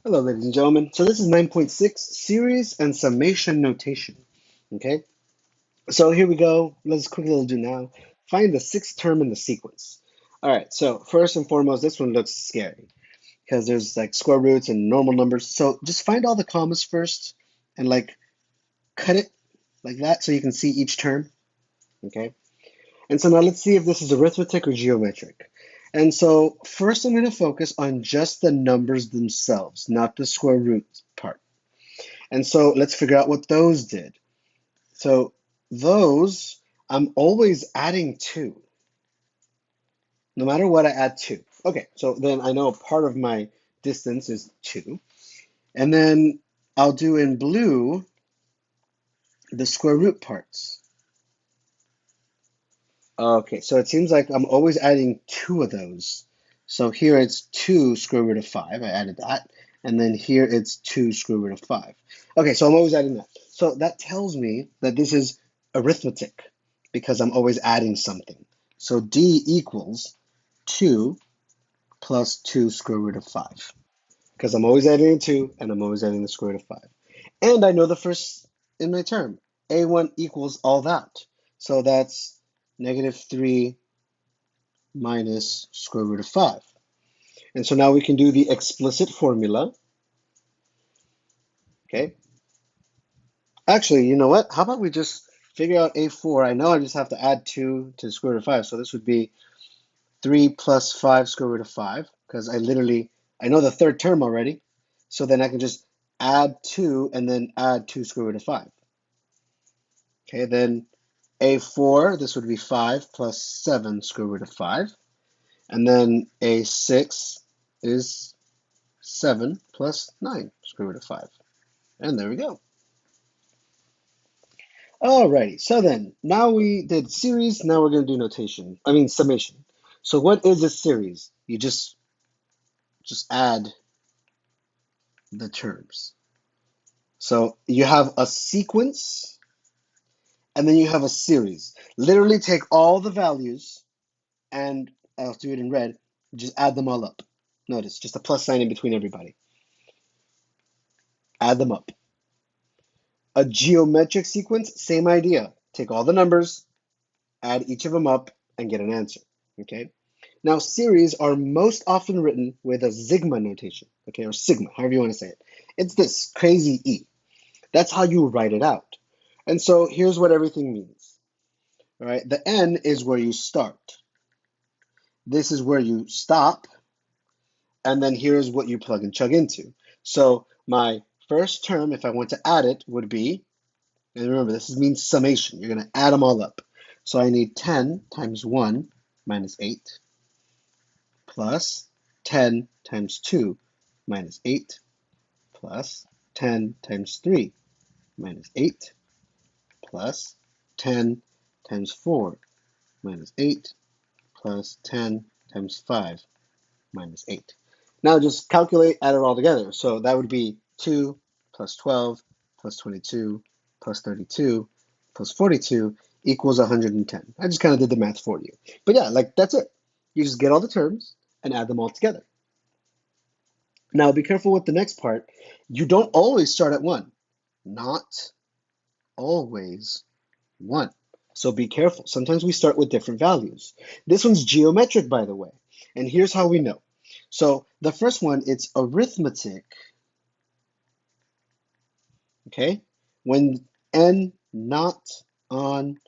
Hello, ladies and gentlemen. So this is 9.6, series and summation notation. Okay, so here we go. Let's quickly do now. Find the sixth term in the sequence. All right, so first and foremost, this one looks scary because there's like square roots and normal numbers. So just find all the commas first and like cut it like that so you can see each term. Okay, and so now let's see if this is arithmetic or geometric. And so first I'm going to focus on just the numbers themselves, not the square root part. And so let's figure out what those did. So those, I'm always adding 2. No matter what, I add 2. Okay, so then I know part of my distance is 2. And then I'll do in blue the square root parts. Okay, so it seems like I'm always adding 2 of those. So here it's 2 square root of 5. I added that. And then here it's 2 square root of 5. Okay, so I'm always adding that. So that tells me that this is arithmetic because I'm always adding something. So D equals 2 plus 2 square root of 5 because I'm always adding a 2 and I'm always adding the square root of 5. And I know the first in my term. A1 equals all that. So that's -3 minus square root of 5. And so now we can do the explicit formula. Okay. Actually, you know what? How about we just figure out A4? I know I just have to add 2 to the square root of 5. So this would be 3 plus 5 square root of 5 because I know the third term already. So then I can just add 2 and then add 2 square root of 5. Okay, then A4, this would be 5 plus 7 square root of 5. And then A6 is 7 plus 9 square root of 5. And there we go. Alrighty, so then now we did series, now we're going to do notation. I mean summation. So what is a series? You just add the terms. So you have a sequence and then you have a series. Literally take all the values and I'll do it in red, just add them all up. Notice, just a plus sign in between everybody. Add them up. A geometric sequence, same idea. Take all the numbers, add each of them up, and get an answer. Okay. Now, series are most often written with a sigma notation, okay, or sigma, however you want to say it. It's this crazy E. That's how you write it out. And so here's what everything means. All right. The N is where you start. This is where you stop. And then here's what you plug and chug into. So my first term, if I want to add it, would be, and remember, this means summation. You're going to add them all up. So I need 10 times 1 minus 8 plus 10 times 2 minus 8 plus 10 times 3 minus 8 plus 10 times 4 minus 8 plus 10 times 5 minus 8. Now just calculate, add it all together. So that would be 2 plus 12 plus 22 plus 32 plus 42 equals 110. I just kind of did the math for you. But yeah, like that's it. You just get all the terms and add them all together. Now be careful with the next part. You don't always start at 1. Not always 1. So be careful. Sometimes we start with different values. This one's geometric, by the way. And here's how we know. So the first one, it's arithmetic, okay, when n not on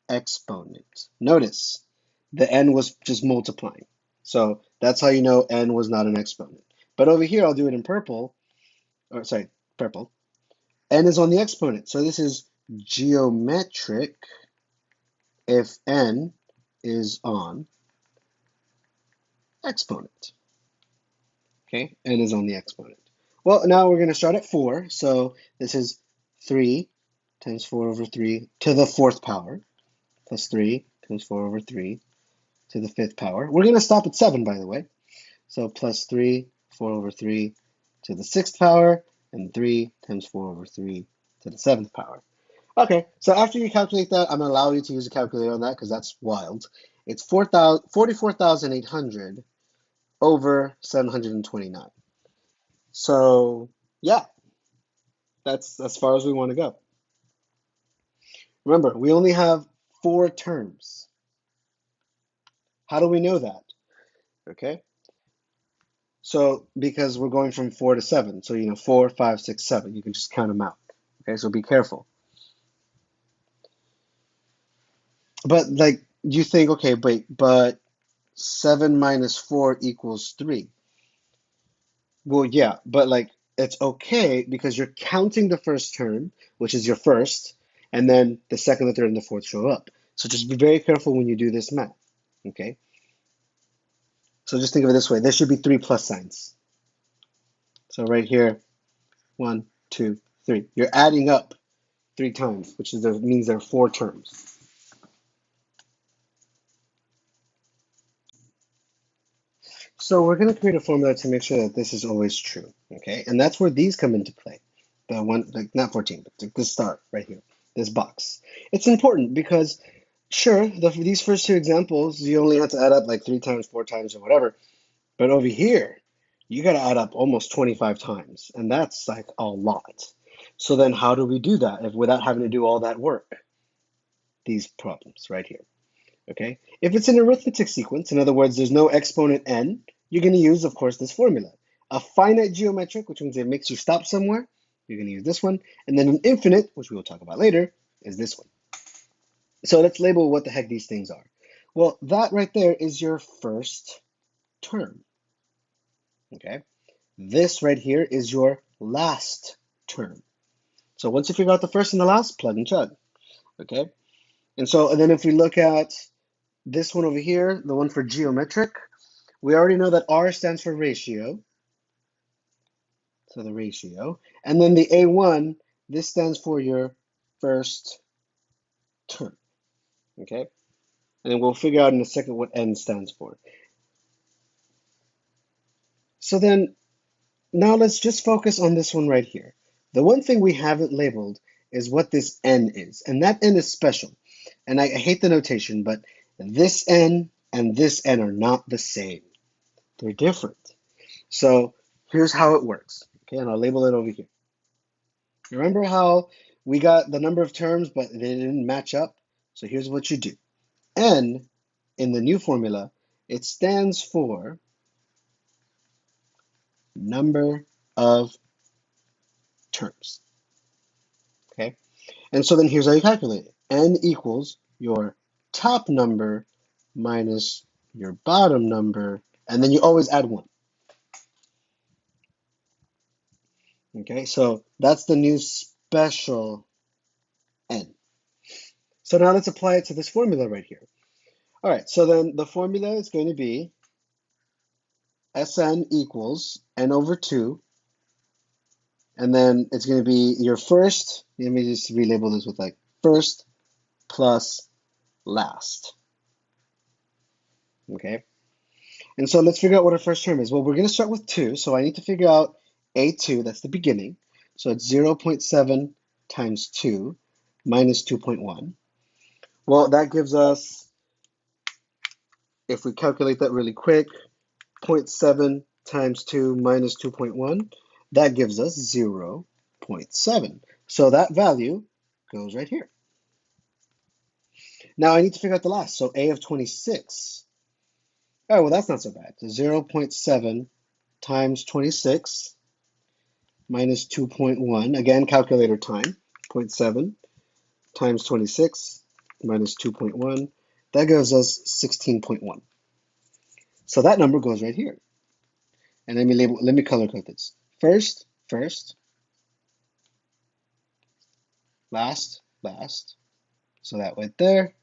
exponent. Notice the n was just multiplying. So that's how you know n was not an exponent. But over here, I'll do it in purple, or sorry, purple. N is on the exponent. So this is geometric if n is on exponent. Okay, n is on the exponent. Well, now we're going to start at 4. So this is 3 times 4 over 3 to the 4th power plus 3 times 4 over 3 to the 5th power. We're going to stop at 7, by the way. So plus 3, 4 over 3 to the 6th power, and 3 times 4 over 3 to the 7th power. Okay, so after you calculate that, I'm going to allow you to use a calculator on that because that's wild. It's 44,800 over 729. So yeah, that's as far as we want to go. Remember, we only have 4 terms. How do we know that? Okay, so because we're going from 4 to 7, so 4, 5, 6, 7. You can just count them out. Okay, so be careful. But like you think, okay, wait, but 7 minus 4 equals 3. Well, yeah, but like it's okay because you're counting the first term, which is your first, and then the second, the third, and the fourth show up. So just be very careful when you do this math. Okay, so just think of it this way: there should be 3 plus signs. So right here, 1, 2, 3. You're adding up 3 times, which means there are 4 terms. So we're going to create a formula to make sure that this is always true. Okay, and that's where these come into play. The one, like not 14, but the start right here, this box. It's important because sure, these first 2 examples, you only have to add up like 3 times, 4 times, or whatever. But over here, you got to add up almost 25 times, and that's like a lot. So then how do we do that if without having to do all that work? These problems right here, okay? If it's an arithmetic sequence, in other words, there's no exponent n, you're going to use, of course, this formula. A finite geometric, which means it makes you stop somewhere, you're going to use this one. And then an infinite, which we will talk about later, is this one. So let's label what the heck these things are. Well, that right there is your first term, okay? This right here is your last term. So once you figure out the first and the last, plug and chug, okay? And then if we look at this one over here, the one for geometric, we already know that R stands for ratio, so the ratio. And then the A1, this stands for your first term, okay? And then we'll figure out in a second what N stands for. So then now let's just focus on this one right here. The one thing we haven't labeled is what this N is, and that N is special. And I hate the notation, but this N and this N are not the same. They're different. So here's how it works, okay? And I'll label it over here. Remember how we got the number of terms, but they didn't match up? So here's what you do. N, in the new formula, it stands for number of terms, okay? And so then here's how you calculate it. N equals your top number minus your bottom number, and then you always add 1. Okay, so that's the new special N. So now let's apply it to this formula right here. All right, so then the formula is going to be Sn equals n over 2, and then it's going to be your first, let me just relabel this with like first plus last. Okay, and so let's figure out what our first term is. Well, we're going to start with 2, so I need to figure out A2, that's the beginning. So it's 0.7 times 2 minus 2.1. Well, that gives us, if we calculate that really quick, 0.7 times 2 minus 2.1, that gives us 0.7. So that value goes right here. Now I need to figure out the last, so A of 26. Oh, well, that's not so bad. So 0.7 times 26 minus 2.1. Again, calculator time. 0.7 times 26 minus 2.1. That gives us 16.1. So that number goes right here. And let me color code this. First, last. So that went there,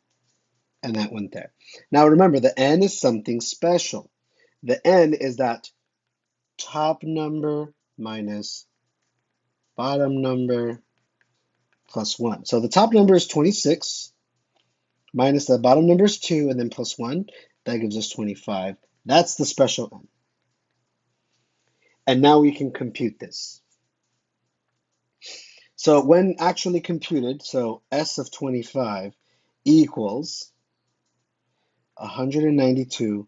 and that went there. Now remember, the N is something special. The N is that top number minus bottom number plus 1. So the top number is 26, minus the bottom number is 2, and then plus 1. That gives us 25. That's the special N. And now we can compute this. So when actually computed, so S of 25 equals 192.5.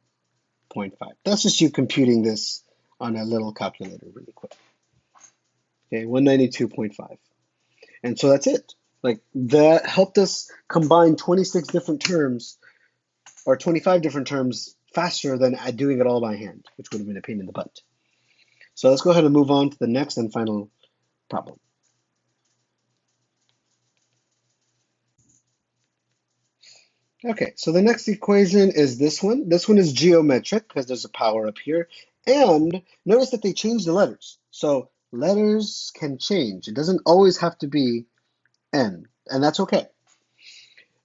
That's just you computing this on a little calculator really quick. Okay, 192.5. And so that's it. Like that helped us combine 26 different terms or 25 different terms faster than doing it all by hand, which would have been a pain in the butt. So let's go ahead and move on to the next and final problem. Okay, so the next equation is this one. This one is geometric because there's a power up here. And notice that they changed the letters. So letters can change. It doesn't always have to be n, and that's okay.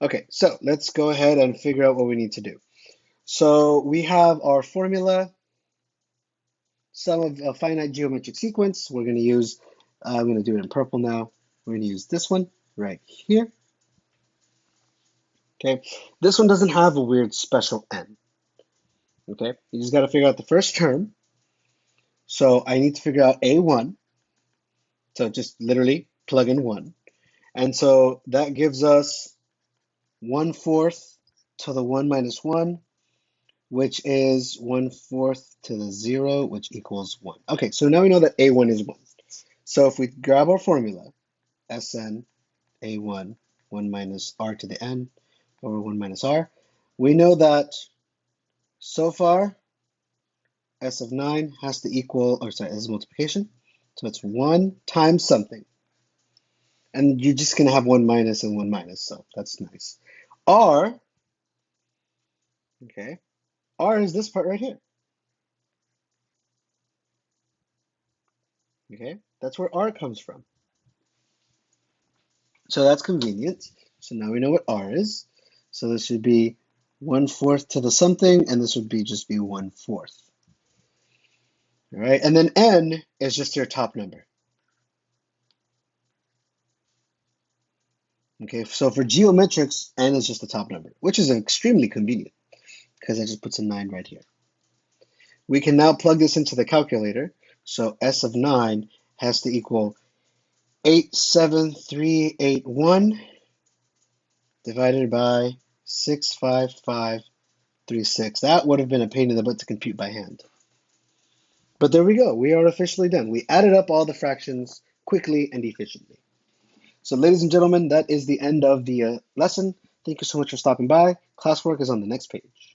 Okay, so let's go ahead and figure out what we need to do. So we have our formula, sum of a finite geometric sequence. We're going to use, I'm going to do it in purple now. We're going to use this one right here. Okay, this one doesn't have a weird special n. Okay, you just got to figure out the first term. So I need to figure out a1. So just literally plug in 1. And so that gives us 1/4 to the 1 minus 1, which is 1/4 to the 0, which equals 1. Okay, so now we know that a1 is 1. So if we grab our formula, Sn a1, 1 minus r to the n over 1 minus r, we know that so far s of 9 has to equal, or sorry, s is multiplication. So it's 1 times something. And you're just going to have 1 minus and 1 minus, so that's nice. R, okay, R is this part right here. Okay, that's where R comes from. So that's convenient. So now we know what R is. So this should be 1/4 to the something, and this would be just be 1/4. All right, and then N is just your top number. Okay, so for geometrics, N is just the top number, which is extremely convenient because it just puts a 9 right here. We can now plug this into the calculator. So S of 9 has to equal 87381 divided by 65536. That would have been a pain in the butt to compute by hand. But there we go. We are officially done. We added up all the fractions quickly and efficiently. So ladies and gentlemen, that is the end of the lesson. Thank you so much for stopping by. Classwork is on the next page.